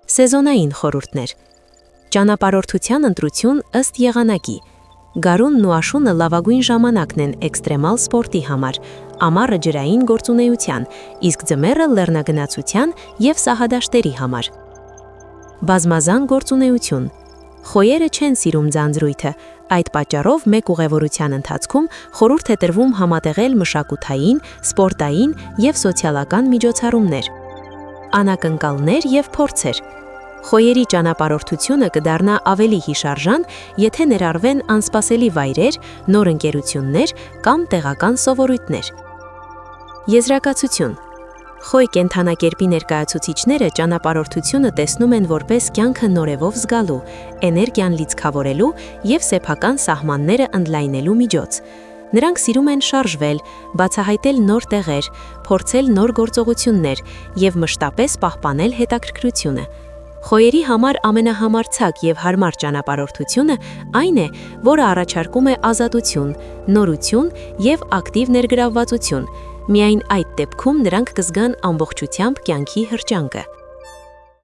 Սեզոնային խորհուրդներ։ Ճանապարհորդության ընտրություն ըստ եղանակի։ Գարունն ու աշունը լավագույն ժամանակն են էքստրեմալ սպորտի համար, ամառը ջրային գործունեության, իսկ ձմեռը լեռնագնացության և սահադաշտերի համար։ Բազմազան գործունեություն։ Խոյերը չեն սիրում ձանձրույթը, այդ պատճառով մեկ ուղևորության ընթացքում խորհուրդ է տրվում համատեղել մշակութային, սպորտային և սոցիալական միջոցառումներ։ Անակնկալներ և փորձեր։ Խոյերի ճանապարհորդությունը կդառնա ավելի հիշարժան, եթե ներառվեն անսպասելի վայրեր, նոր ընկերություններ կամ տեղական սովորույթներ։ Եզրակացություն։ Խոյ կենդանակերպի ներկայացուցիչները ճանապարհորդությունը տեսնում են որպես կյանքը նորևով զգալու, էներգիան լիցքավորելու և սեփական սահմանները ընդլայնելու միջոց։ Նրանք սիրում են շարժվել, բացահայտել նոր տեղեր, փորձել նոր գործողություններ և մշտապես պահպանել հետաքրքրությունը։ Խոյերի համար ամենահամարձակ և հարմար ճանապարհորդությունը այն է, որը առաջարկում է ազատություն, նորություն և ակտիվ ներգրավվածություն։ Միայն այդ դեպքում նրանք կզգան ամբողջությամբ կյանքի հրճանկը։